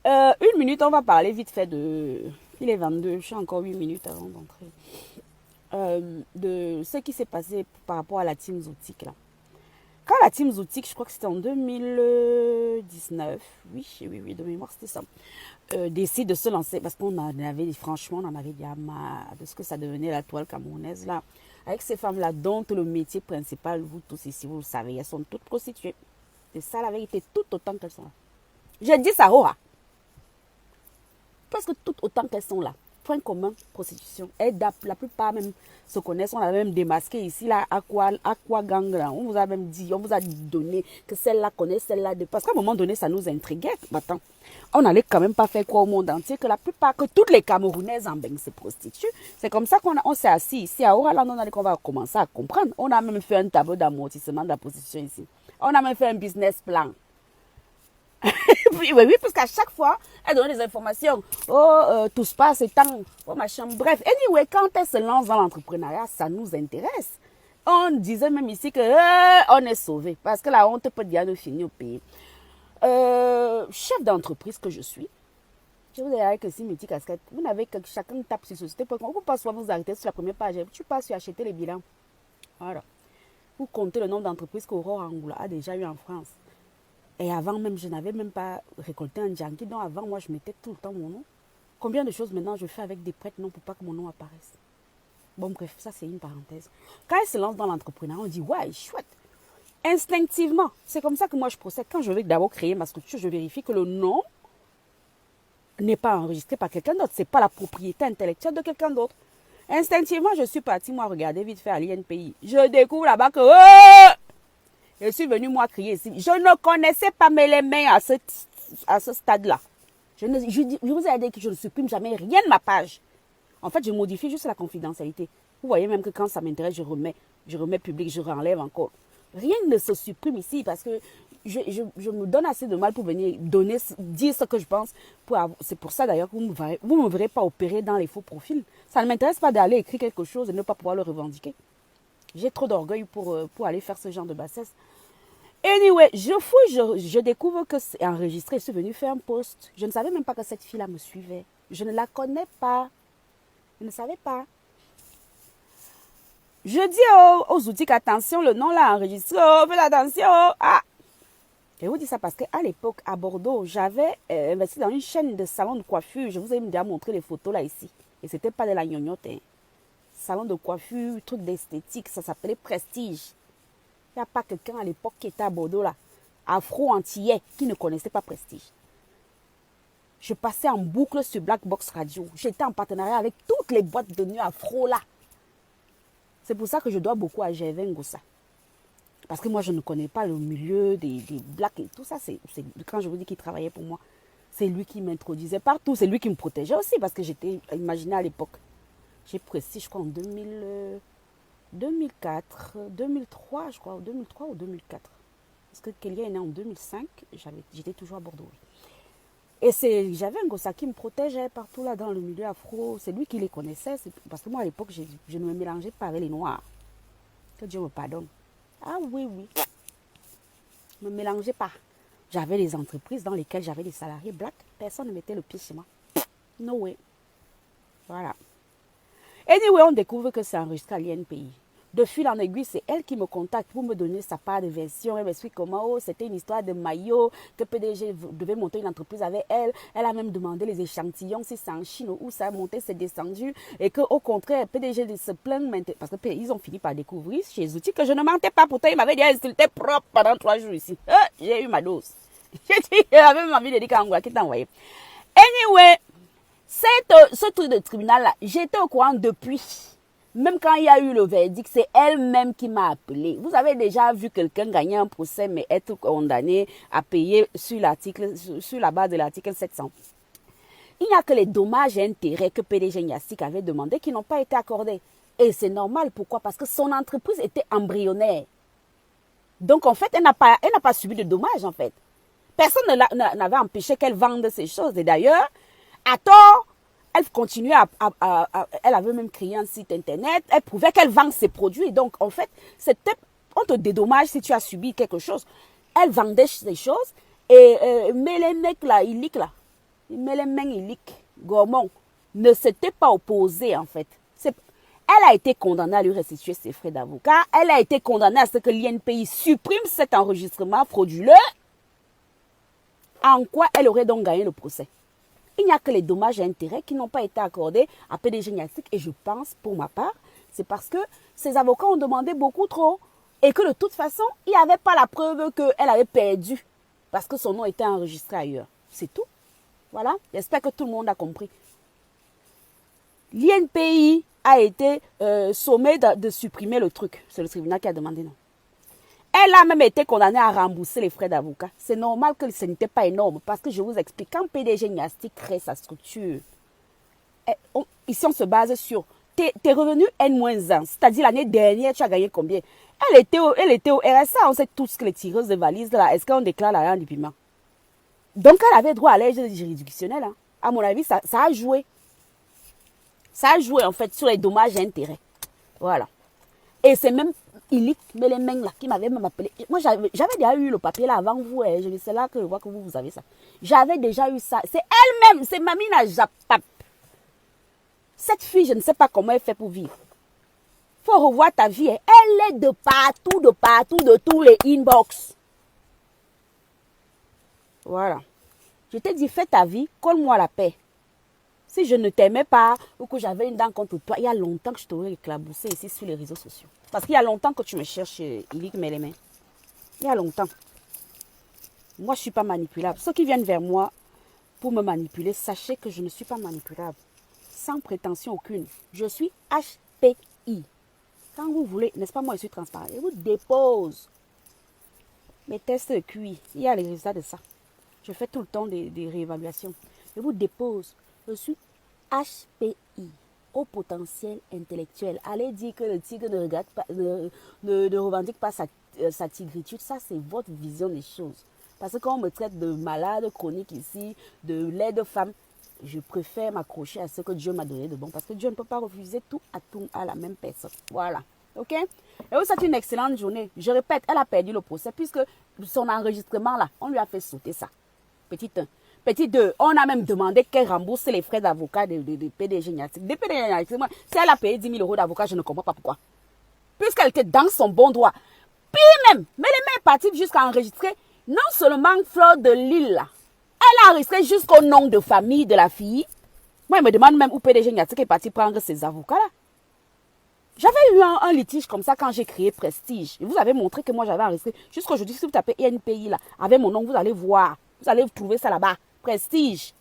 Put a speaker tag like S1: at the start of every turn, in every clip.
S1: Une minute, on va parler vite fait de... Il est 22, j'ai encore 8 minutes avant d'entrer. De ce qui s'est passé par rapport à la team Zootique, là. Quand la team Zootique, je crois que c'était en 2019, oui, oui, oui, de mémoire, c'était ça, décide de se lancer, parce qu'on en avait, franchement, on en avait déjà marre de ce que ça devenait la toile camerounaise, là, avec ces femmes-là, dont le métier principal, vous tous ici, vous le savez, elles sont toutes prostituées. C'est ça la vérité, tout autant qu'elles sont là. Je dis ça, Rora. Presque toutes autant qu'elles sont là. Point commun, prostitution. Et la plupart même se connaissent. On a même démasqué ici, là, Aqua Gang. Là. On vous a même dit, on vous a donné que celle-là connaît celle-là. Parce qu'à un moment donné, ça nous intriguait. Attends, on n'allait quand même pas faire croire au monde entier que la plupart, que toutes les Camerounaises en Beng se prostituent. C'est comme ça on s'est assis ici à Oraland. On a dit qu'on va commencer à comprendre. On a même fait un tableau d'amortissement de la prostitution ici. On a même fait un business plan. Oui, oui, parce qu'à chaque fois, elle donne des informations. Oh, tout se passe, c'est tant. Oh, machin. Bref, anyway, quand elle se lance dans l'entrepreneuriat, ça nous intéresse. On disait même ici que on est sauvé parce que la honte peut bien nous finir au pays. Chef d'entreprise que je suis, je vous ai dit avec ces multi casquettes. Vous n'avez que chacun tape sur société. On ne peut pas soit vous arrêter sur la première page. Tu passes sur acheter les bilans. Voilà. Vous comptez le nombre d'entreprises qu'Aurore Angoula a déjà eu en France. Et avant même, je n'avais même pas récolté un junkie. Donc avant, moi, je mettais tout le temps mon nom. Combien de choses maintenant je fais avec des prêtres non pour pas que mon nom apparaisse. Bon, bref, ça c'est une parenthèse. Quand elle se lance dans l'entrepreneuriat, on dit, ouais, chouette. Instinctivement, c'est comme ça que moi je procède. Quand je vais d'abord créer ma structure, je vérifie que le nom n'est pas enregistré par quelqu'un d'autre. Ce n'est pas la propriété intellectuelle de quelqu'un d'autre. Instinctivement, je suis partie, moi, regarder vite fait à l'INPI. Je découvre là-bas que... Oh, je suis venue, moi, crier ici. Je ne connaissais pas mes mains à ce stade-là. Je vous ai dit que je ne supprime jamais rien de ma page. En fait, je modifie juste la confidentialité. Vous voyez même que quand ça m'intéresse, je remets public, je renlève encore. Rien ne se supprime ici parce que je me donne assez de mal pour venir dire ce que je pense. C'est pour ça d'ailleurs que vous ne me verrez pas opérer dans les faux profils. Ça ne m'intéresse pas d'aller écrire quelque chose et ne pas pouvoir le revendiquer. J'ai trop d'orgueil pour aller faire ce genre de bassesse. Anyway, je fouille, je découvre que c'est enregistré. Je suis venue faire un post. Je ne savais même pas que cette fille-là me suivait. Je ne la connais pas. Je ne savais pas. Je dis aux outils qu'attention, le nom là enregistré. Oh, faites attention. Ah. Et je vous dis ça parce qu'à l'époque, à Bordeaux, j'avais investi dans une chaîne de salons de coiffure. Je vous ai déjà montré les photos là ici. Et c'était pas de la gnognotte. Hein. Salon de coiffure, truc d'esthétique, ça s'appelait Prestige. Il n'y a pas quelqu'un à l'époque qui était à Bordeaux là, afro-antillais, qui ne connaissait pas Prestige. Je passais en boucle sur Black Box Radio. J'étais en partenariat avec toutes les boîtes de nuit afro là. C'est pour ça que je dois beaucoup à Gervais Ngossa. Parce que moi, je ne connais pas le milieu des blacks et tout ça. C'est quand je vous dis qu'il travaillait pour moi, c'est lui qui m'introduisait partout. C'est lui qui me protégeait aussi parce que j'étais imaginée à l'époque. J'ai Prestige, je crois, en 2004, 2003, je crois, 2003 ou 2004. Parce que Kélia est né en 2005, j'étais toujours à Bordeaux. Et j'avais un gossa qui me protégeait partout là dans le milieu afro. C'est lui qui les connaissait. Parce que moi, à l'époque, je ne me mélangeais pas avec les noirs. Que Dieu me pardonne. Ah oui, oui. Je ne me mélangeais pas. J'avais des entreprises dans lesquelles j'avais des salariés blacks. Personne ne mettait le pied chez moi. No way. Voilà. Anyway, on découvre que c'est enregistré à l'INPI. De fil en aiguille, c'est elle qui me contacte pour me donner sa part de version. Elle m'explique comment c'était une histoire de maillot, que PDG devait monter une entreprise avec elle. Elle a même demandé les échantillons, si c'est en Chine ou où ça a monté, c'est descendu. Et qu'au contraire, PDG se plaint maintenant. Parce qu'ils ont fini par découvrir chez Zouti que je ne mentais pas. Pourtant, il m'avait dit insulté propre pendant 3 jours ici. J'ai eu ma dose. J'ai dit, j'avais même envie de dire qu'Angoula qui t'a envoyé. Anyway, ce truc de tribunal-là, j'étais au courant depuis. Même quand il y a eu le verdict, c'est elle-même qui m'a appelé. Vous avez déjà vu quelqu'un gagner un procès mais être condamné à payer sur la base de l'article 700. Il n'y a que les dommages et intérêts que PDG Nyassik avait demandé qui n'ont pas été accordés. Et c'est normal. Pourquoi? Parce que son entreprise était embryonnaire. Donc en fait, elle n'a pas subi de dommages en fait. Personne n'avait empêché qu'elle vende ces choses. Et d'ailleurs, à tort, elle continuait elle avait même créé un site internet. Elle prouvait qu'elle vend ses produits. Donc, en fait, on te dédommage si tu as subi quelque chose. Elle vendait ces choses. Mais les mecs là, illiques là, Mélémène Ilik Gormon ne s'était pas opposée en fait. Elle a été condamnée à lui restituer ses frais d'avocat. Elle a été condamnée à ce que l'INPI supprime cet enregistrement frauduleux. En quoi elle aurait donc gagné le procès? Il n'y a que les dommages et intérêts qui n'ont pas été accordés à PDG Niatic. Et je pense, pour ma part, c'est parce que ses avocats ont demandé beaucoup trop. Et que de toute façon, il n'y avait pas la preuve qu'elle avait perdu. Parce que son nom était enregistré ailleurs. C'est tout. Voilà. J'espère que tout le monde a compris. L'INPI a été sommé de supprimer le truc. C'est le tribunal qui a demandé non. Elle a même été condamnée à rembourser les frais d'avocat. C'est normal que ce n'était pas énorme. Parce que je vous explique, quand PDG Niastic crée sa structure, ici on se base sur tes revenus N-1. C'est-à-dire l'année dernière, tu as gagné combien? Elle était au RSA. On sait tous que les tireuses de valises, là, est-ce qu'on déclare l'argent du paiement? Donc elle avait droit à l'aide juridictionnelle. Hein. À mon avis, ça a joué. Ça a joué en fait sur les dommages et intérêts. Voilà. Et c'est même Ilik Mélémène là qui m'avait même appelé. Moi j'avais déjà eu le papier là avant vous. C'est là que je vois que vous avez ça. J'avais déjà eu ça. C'est elle-même, c'est Mamina Japap. Cette fille, je ne sais pas comment elle fait pour vivre. Faut revoir ta vie. Elle est de partout, de tous les inbox. Voilà. Je t'ai dit, fais ta vie, colle-moi la paix. Si je ne t'aimais pas ou que j'avais une dent contre toi, il y a longtemps que je t'aurais éclaboussé ici sur les réseaux sociaux. Parce qu'il y a longtemps que tu me cherches, Ilik Mélémène. Il y a longtemps. Moi, je ne suis pas manipulable. Ceux qui viennent vers moi pour me manipuler, sachez que je ne suis pas manipulable. Sans prétention aucune. Je suis HPI. Quand vous voulez, n'est-ce pas, moi, je suis transparent. Je vous dépose mes tests de QI. Il y a les résultats de ça. Je fais tout le temps des réévaluations. Je vous dépose. Je suis HPI, au potentiel intellectuel. Allez dire que le tigre ne regarde pas, ne revendique pas sa tigritude. Ça, c'est votre vision des choses. Parce que quand on me traite de malade chronique ici, de laide femme, je préfère m'accrocher à ce que Dieu m'a donné de bon. Parce que Dieu ne peut pas refuser tout à la même personne. Voilà. Ok? Et oui, c'est une excellente journée. Je répète, elle a perdu le procès puisque son enregistrement là, on lui a fait sauter ça. Petit 1. Petit 2, on a même demandé qu'elle rembourse les frais d'avocat de PDG Niatic. De PDG Niatic, si elle a payé 10 000 euros d'avocat, je ne comprends pas pourquoi. Puisqu'elle était dans son bon droit. Puis même, mais les mains parties jusqu'à enregistrer, non seulement Fleur de Lille, là, elle a enregistré jusqu'au nom de famille de la fille. Moi, elle me demande même où PDG Niatic est parti prendre ses avocats-là. J'avais eu un litige comme ça quand j'ai créé Prestige. Et vous avez montré que moi, j'avais enregistré. Jusqu'aujourd'hui, si vous tapez INPI, là, avec mon nom, vous allez voir. Vous allez trouver ça là-bas. Prestige.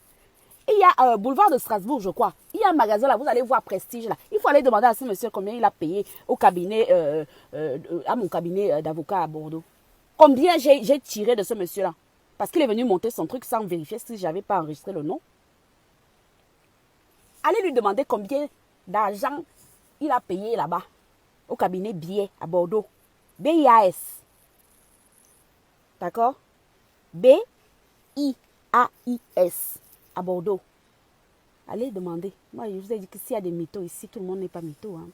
S1: Il y a boulevard de Strasbourg, je crois. Il y a un magasin là, vous allez voir Prestige là. Il faut aller demander à ce monsieur combien il a payé au cabinet, à mon cabinet d'avocat à Bordeaux. Combien j'ai tiré de ce monsieur là. Parce qu'il est venu monter son truc sans vérifier si je n'avais pas enregistré le nom. Allez lui demander combien d'argent il a payé là-bas. Au cabinet Biais à Bordeaux. BIAS. D'accord? BIAIS à Bordeaux. Allez demander. Moi, je vous ai dit que s'il y a des mythos ici, tout le monde n'est pas mytho. Hein.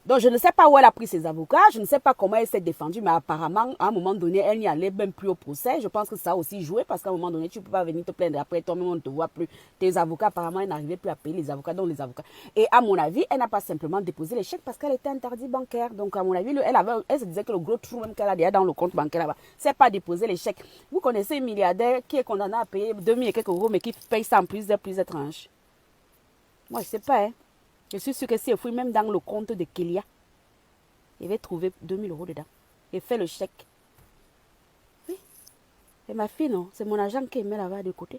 S1: Donc, je ne sais pas où elle a pris ses avocats. Je ne sais pas comment elle s'est défendue. Mais apparemment, à un moment donné, elle n'y allait même plus au procès. Je pense que ça a aussi joué. Parce qu'à un moment donné, tu ne peux pas venir te plaindre. Après, toi-même, on ne te voit plus. Tes avocats, apparemment, elle n'arrivait plus à payer les avocats, donc les avocats. Et à mon avis, elle n'a pas simplement déposé les chèques parce qu'elle était interdite bancaire. Donc, à mon avis, elle se disait que le gros trou même qu'elle a déjà dans le compte bancaire là-bas, c'est pas déposer les chèques. Vous connaissez un milliardaire qui est condamné à payer 2000 et quelques euros, mais qui paye ça en plusieurs tranches. Moi, je ne sais pas. Hein. Je suis sûre que si je fouille même dans le compte de Kélia, il va trouver 2000 euros dedans. Et fait le chèque. Oui. Et ma fille, non. C'est mon agent qui met là-bas de côté.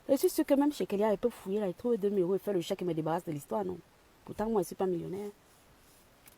S1: Je suis sûre que même chez Kélia, elle peut fouiller, là, elle trouve 2000 euros et faire le chèque et me débarrasse de l'histoire, non. Pourtant, moi, je ne suis pas millionnaire.